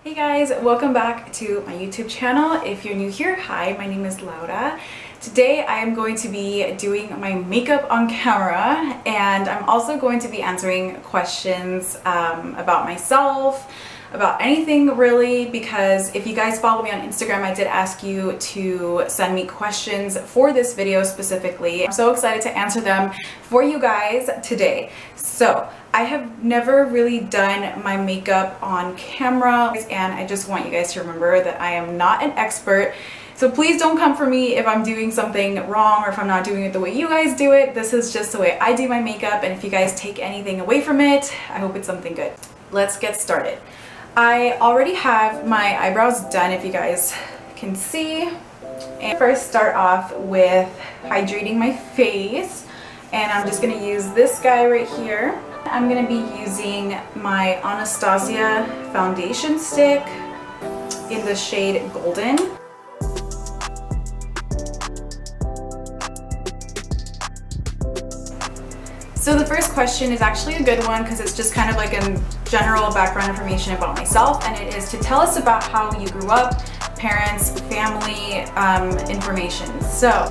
Hey guys, welcome back to my YouTube channel. If you're new here, hi, my name is Laura. Today I am going to be doing my makeup on camera, and I'm also going to be answering questions about myself, about anything really, because if you guys follow me on Instagram, I did ask you to send me questions for this video specifically. I'm so excited to answer them for you guys today. So I have never really done my makeup on camera, and I just want you guys to remember that I am not an expert. So please don't come for me if I'm doing something wrong or if I'm not doing it the way you guys do it. This is just the way I do my makeup, and if you guys take anything away from it, I hope it's something good. Let's get started. I already have my eyebrows done, if you guys can see. And first start off with hydrating my face, and I'm just gonna use this guy right here. I'm gonna be using my Anastasia foundation stick in the shade Golden. So the first question is actually a good one because it's just kind of like a general background information about myself, and it is to tell us about how you grew up, parents, family, information. So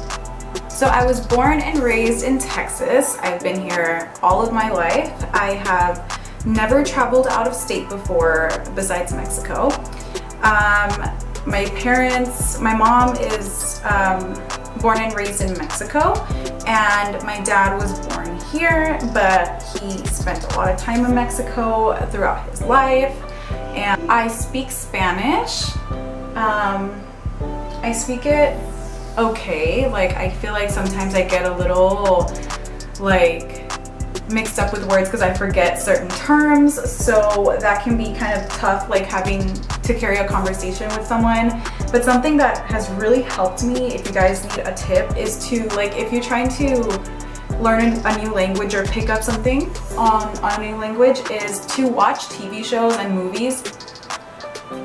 I was born and raised in Texas. I've been here all of my life. I have never traveled out of state before besides Mexico. My mom is born and raised in Mexico, and my dad was born here, but he spent a lot of time in Mexico throughout his life. And I speak Spanish. I speak it okay. Like, I feel like sometimes I get a little like mixed up with words because I forget certain terms, so that can be kind of tough, like having to carry a conversation with someone. But something that has really helped me, if you guys need a tip, is to, like, if you're trying to learn a new language or pick up something on a new language, is to watch TV shows and movies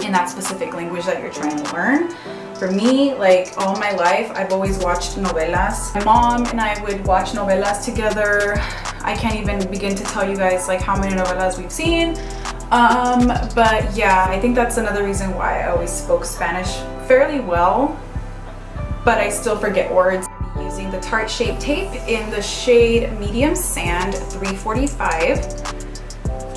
in that specific language that you're trying to learn. For me, like, all my life, I've always watched novelas. My mom and I would watch novelas together. I can't even begin to tell you guys like how many novelas we've seen. But yeah, I think that's another reason why I always spoke Spanish fairly well, but I still forget words. I'm using the Tarte Shape Tape in the shade Medium Sand 345.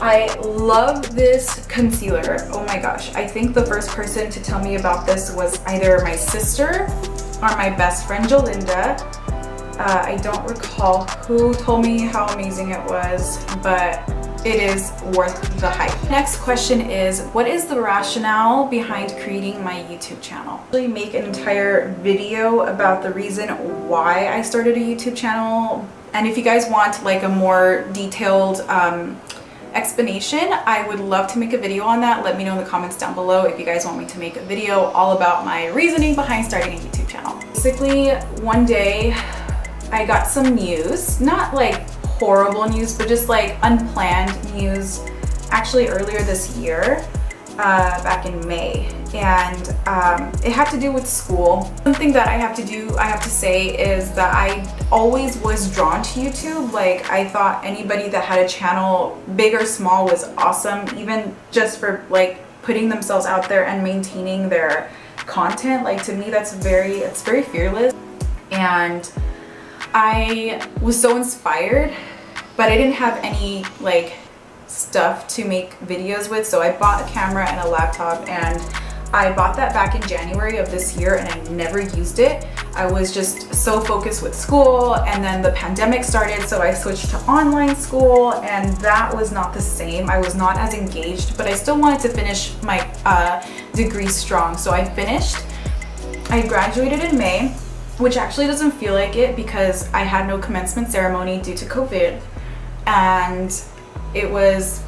I love this concealer. Oh my gosh. I think the first person to tell me about this was either my sister or my best friend Jolinda. I don't recall who told me how amazing it was, but it is worth the hype. Next question is, what is the rationale behind creating my YouTube channel? I make an entire video about the reason why I started a YouTube channel, and if you guys want like a more detailed explanation, I would love to make a video on that. Let me know in the comments down below if you guys want me to make a video all about my reasoning behind starting a YouTube channel. Basically, one day I got some news, not like horrible news, but just like unplanned news, actually earlier this year, back in May, and it had to do with school. Something that I have to say is that I always was drawn to YouTube. Like, I thought anybody that had a channel, big or small, was awesome, even just for like putting themselves out there and maintaining their content. Like, to me, it's very fearless, and I was so inspired, but I didn't have any like stuff to make videos with, so I bought a camera and a laptop, and I bought that back in January of this year, and I never used it. I was just so focused with school, and then the pandemic started, so I switched to online school, and that was not the same. I was not as engaged, but I still wanted to finish my degree strong, so I finished. I graduated in May, which actually doesn't feel like it because I had no commencement ceremony due to COVID, and it was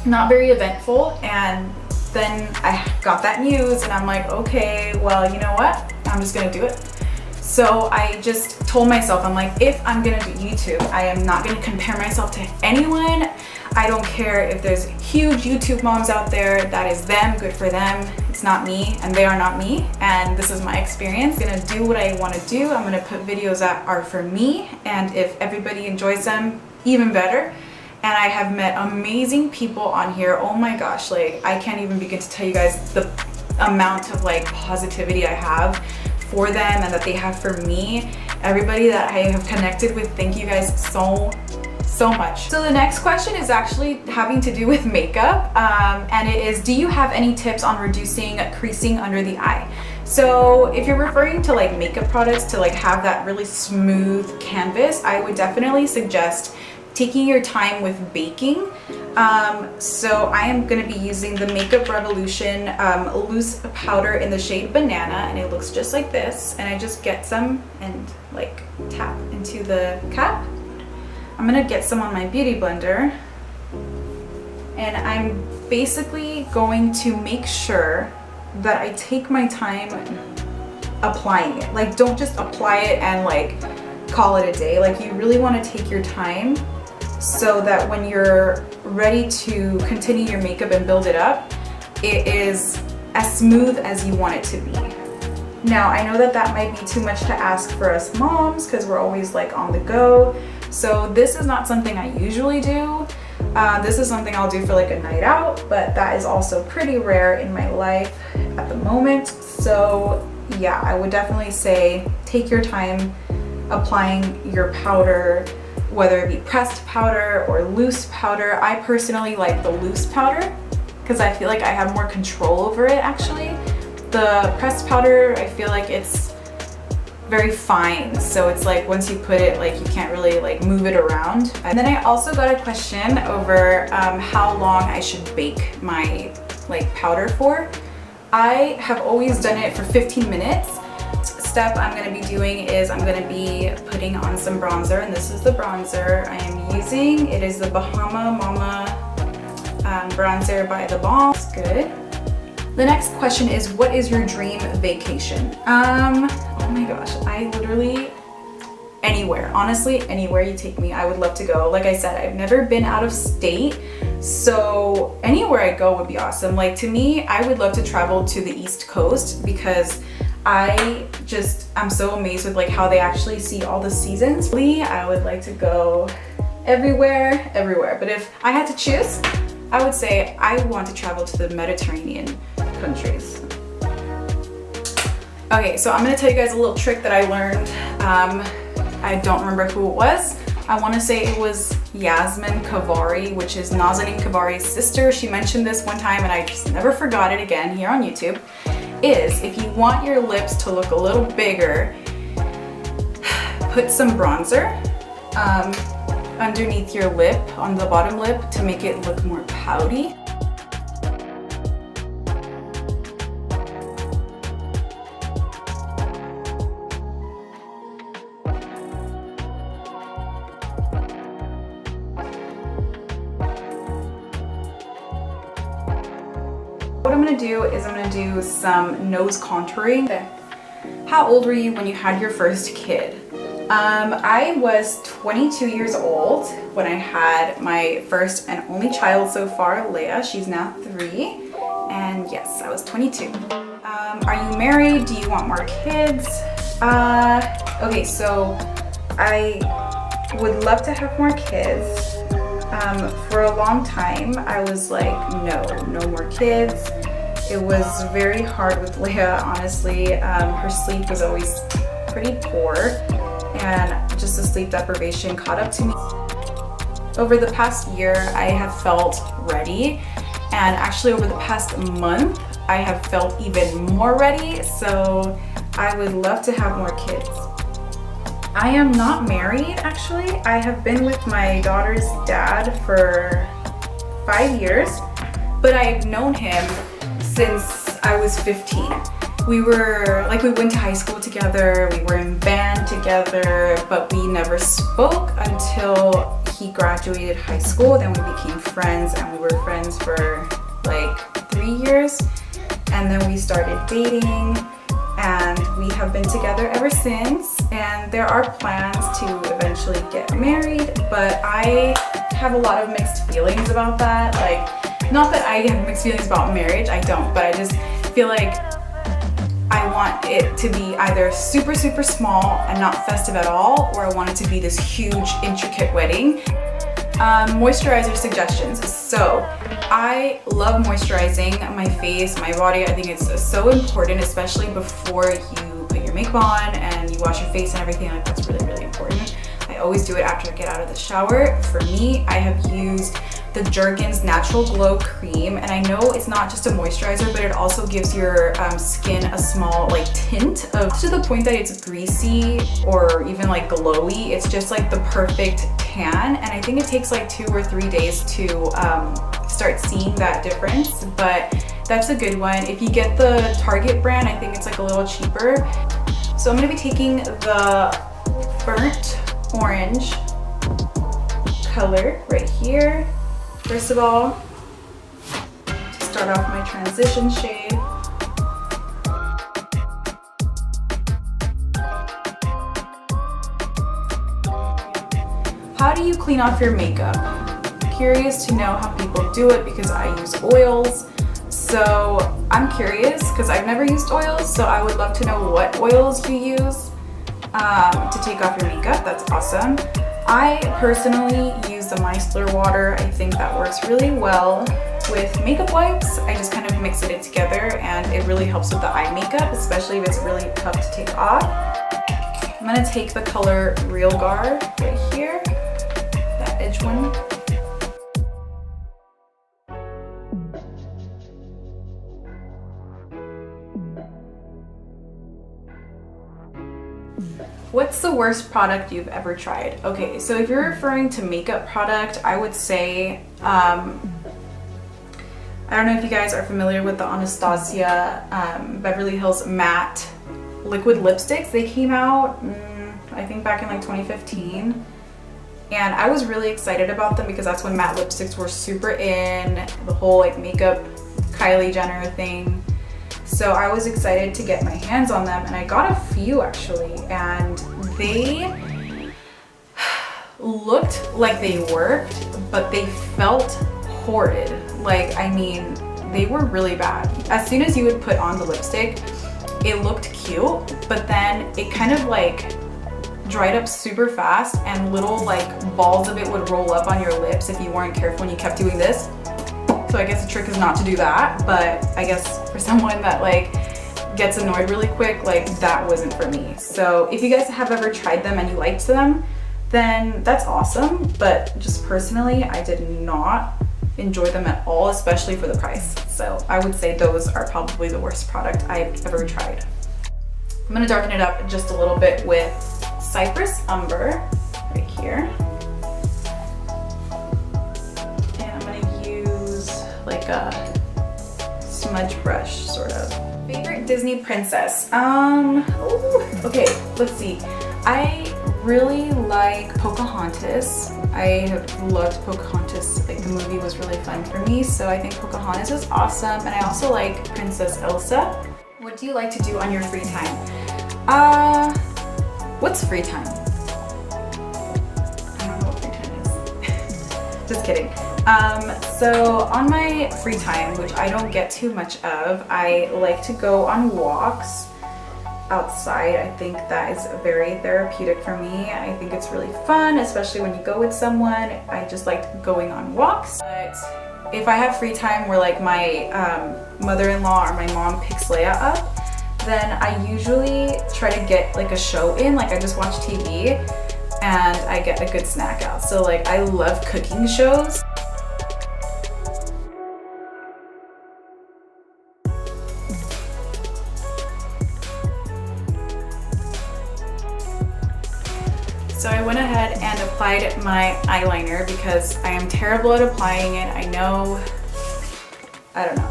not very eventful. And then I got that news, and I'm like, okay, well, you know what? I'm just gonna do it. So I just told myself, I'm like, if I'm gonna do YouTube, I am not gonna compare myself to anyone. I don't care if there's huge YouTube moms out there. That is them, good for them. It's not me, and they are not me, and this is my experience. I'm gonna do what I wanna do. I'm gonna put videos that are for me, and if everybody enjoys them, even better. and I have met amazing people on here. Oh my gosh, like I can't even begin to tell you guys the amount of like positivity I have for them and that they have for me. Everybody that I have connected with, thank you guys so much. So the next question is actually having to do with makeup, and it is, do you have any tips on reducing creasing under the eye? So if you're referring to like makeup products to like have that really smooth canvas, I would definitely suggest taking your time with baking. So I am going to be using the Makeup Revolution loose powder in the shade Banana, and it looks just like this. And I just get some and like tap into the cap. I'm gonna get some on my beauty blender, and I'm basically going to make sure that I take my time applying it. Like, don't just apply it and like call it a day. Like, you really want to take your time so that when you're ready to continue your makeup and build it up, it is as smooth as you want it to be. Now, I know that that might be too much to ask for us moms because we're always like on the go. So this is not something I usually do. This is something I'll do for like a night out, but that is also pretty rare in my life at the moment. So yeah, I would definitely say take your time applying your powder, whether it be pressed powder or loose powder. I personally like the loose powder because I feel like I have more control over it actually. The pressed powder, I feel like it's very fine, so it's like once you put it, like you can't really like move it around. And then I also got a question over how long I should bake my like powder for. I have always done it for 15 minutes. Step I'm going to be doing is I'm going to be putting on some bronzer, and this is the bronzer I am using. It is the Bahama Mama bronzer by The Balm. It's good. The next question is, what is your dream vacation? Oh my gosh, I literally, anywhere, honestly, anywhere you take me, I would love to go. Like I said, I've never been out of state, so anywhere I go would be awesome. Like to me, I would love to travel to the East Coast because I'm so amazed with like how they actually see all the seasons. I would like to go everywhere, but if I had to choose, I would say I want to travel to the Mediterranean countries. Okay, so I'm gonna tell you guys a little trick that I learned. I don't remember who it was. I wanna say it was Yasmin Kavari, which is Nazanin Kavari's sister. She mentioned this one time and I just never forgot it again here on YouTube. Is if you want your lips to look a little bigger, put some bronzer underneath your lip, on the bottom lip, to make it look more pouty. What I'm gonna do is I'm gonna do some nose contouring. How old were you when you had your first kid? I was 22 years old when I had my first and only child so far, Leia. She's now 3. And yes, I was 22. Are you married? Do you want more kids? Okay, so I would love to have more kids. For a long time, I was like, no more kids. It was very hard with Leia, honestly. Her sleep was always pretty poor, and just the sleep deprivation caught up to me. Over the past year, I have felt ready, and actually over the past month, I have felt even more ready, so I would love to have more kids. I am not married, actually. I have been with my daughter's dad for 5 years, but I've known him since I was 15. We went to high school together, we were in band together, but we never spoke until he graduated high school. Then we became friends, and we were friends for like 3 years, and then we started dating, and we have been together ever since. And there are plans to eventually get married, but I have a lot of mixed feelings about that. Like, not that I have mixed feelings about marriage, I don't, but I just feel like I want it to be either super, super small and not festive at all, or I want it to be this huge, intricate wedding. Moisturizer suggestions. So I love moisturizing my face, my body. I think it's so important, especially before you put your makeup on and you wash your face and everything. Like, that's really, really important. I always do it after I get out of the shower. For me, I have used the Jergens Natural Glow Cream, and I know it's not just a moisturizer, but it also gives your skin a small like tint of, to the point that it's greasy or even like glowy. It's just like the perfect tan, and I think it takes like 2 or 3 days to start seeing that difference, but that's a good one. If you get the Target brand, I think it's like a little cheaper. So I'm gonna be taking the burnt orange color right here. First of all, to start off my transition shade, how do you clean off your makeup? Curious to know how people do it because I use oils. So I'm curious because I've never used oils, so I would love to know what oils you use to take off your makeup. That's awesome. I personally use the micellar water. I think that works really well with makeup wipes. I just kind of mix it together and it really helps with the eye makeup, especially if it's really tough to take off. I'm gonna take the color Real Guard right here, that edge one. What's the worst product you've ever tried? Okay, so if you're referring to makeup product, I would say, I don't know if you guys are familiar with the Anastasia Beverly Hills matte liquid lipsticks. They came out, I think back in like 2015. And I was really excited about them because that's when matte lipsticks were super in, the whole like makeup Kylie Jenner thing. So I was excited to get my hands on them, and I got a few actually, and they looked like they worked, but they felt horrid. Like, I mean, they were really bad. As soon as you would put on the lipstick, it looked cute, but then it kind of like dried up super fast, and little like balls of it would roll up on your lips if you weren't careful and you kept doing this. So I guess the trick is not to do that, but I guess for someone that like gets annoyed really quick, like that wasn't for me. So if you guys have ever tried them and you liked them, then that's awesome. But just personally, I did not enjoy them at all, especially for the price. So I would say those are probably the worst product I've ever tried. I'm gonna darken it up just a little bit with Cypress Umber right here. Like a smudge brush sort of. Favorite Disney princess? Okay, let's see. I really like Pocahontas. I have loved Pocahontas. Like, the movie was really fun for me, so I think Pocahontas is awesome. And I also like Princess Elsa. What do you like to do on your free time? What's free time? I don't know what free time is. Just kidding. So on my free time, which I don't get too much of, I like to go on walks outside. I think that is very therapeutic for me. I think it's really fun, especially when you go with someone. I just like going on walks. But if I have free time where like my mother-in-law or my mom picks Leia up, then I usually try to get like a show in. Like, I just watch TV and I get a good snack out. So like, I love cooking shows. So I went ahead and applied my eyeliner because I am terrible at applying it. I know, I don't know.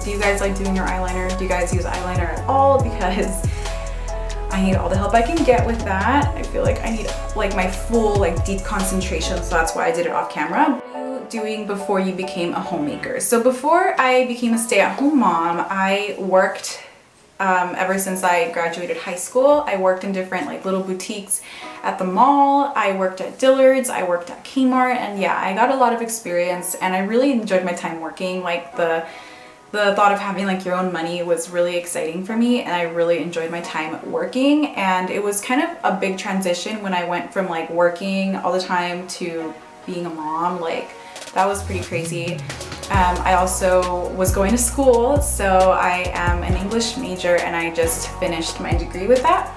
Do you guys like doing your eyeliner? Do you guys use eyeliner at all? Because I need all the help I can get with that. I feel like I need like my full like deep concentration, so that's why I did it off camera. What were you doing before you became a homemaker? So before I became a stay-at-home mom, I worked ever since I graduated high school. I worked in different like little boutiques at the mall. I worked at Dillard's, I worked at Kmart, and yeah, I got a lot of experience and I really enjoyed my time working. Like, the thought of having like your own money was really exciting for me, and I really enjoyed my time working. And it was kind of a big transition when I went from like working all the time to being a mom. Like, that was pretty crazy. I also was going to school, so I am an English major and I just finished my degree with that.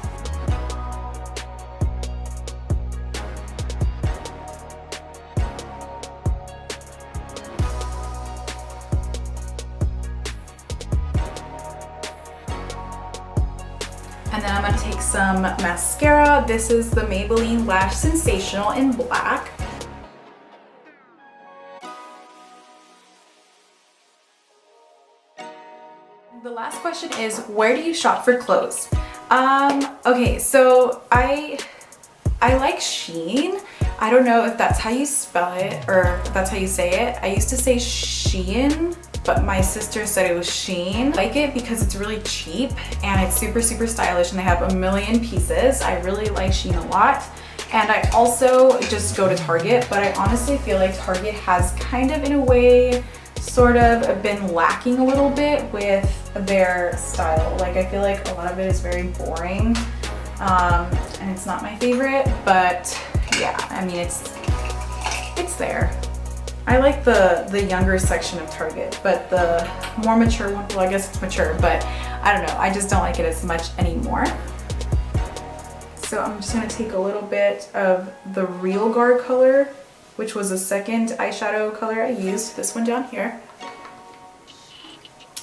And then I'm gonna take some mascara. This is the Maybelline Lash Sensational in black. The last question is, where do you shop for clothes? Okay, so I like Shein. I don't know if that's how you spell it or if that's how you say it. I used to say Shein, but my sister said it was Sheen. I like it because it's really cheap and it's super, super stylish and they have a million pieces. I really like Shein a lot. And I also just go to Target, but I honestly feel like Target has kind of, in a way, sort of been lacking a little bit with their style. Like, I feel like a lot of it is very boring, and it's not my favorite, but yeah, I mean, it's there. I like the younger section of Target, but the more mature one, well, I guess it's mature, but I don't know, I just don't like it as much anymore. So I'm just gonna take a little bit of the Real Guard color, which was the second eyeshadow color I used, this one down here.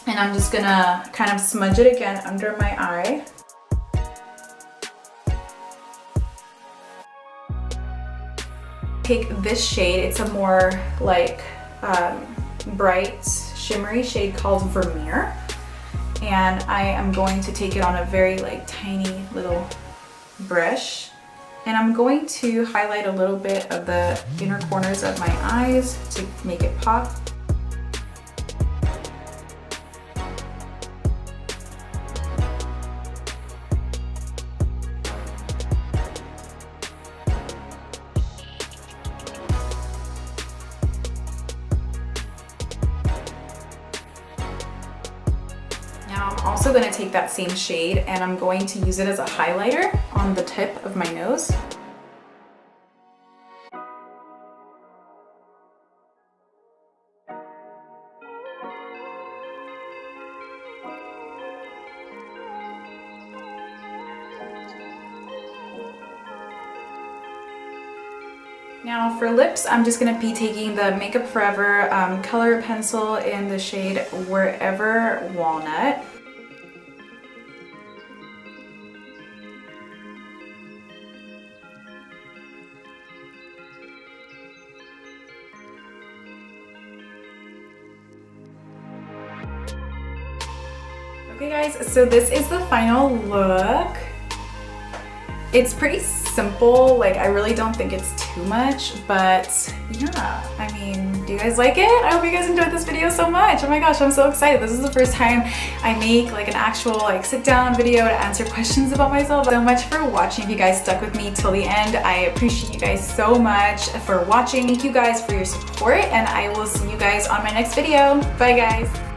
And I'm just gonna kind of smudge it again under my eye. Take this shade, it's a more like bright shimmery shade called Vermeer. And I am going to take it on a very like tiny little brush. And I'm going to highlight a little bit of the inner corners of my eyes to make it pop. Now I'm also going to take that same shade and I'm going to use it as a highlighter on the tip of my nose. Now for lips, I'm just going to be taking the Makeup Forever color pencil in the shade Wherever Walnut. Okay guys, so this is the final look. It's pretty simple, like I really don't think it's too much, but yeah, I mean, do you guys like it? I hope you guys enjoyed this video so much. Oh my gosh, I'm so excited. This is the first time I make like an actual like sit down video to answer questions about myself. So much for watching. If you guys stuck with me till the end, I appreciate you guys so much for watching. Thank you guys for your support and I will see you guys on my next video. Bye guys.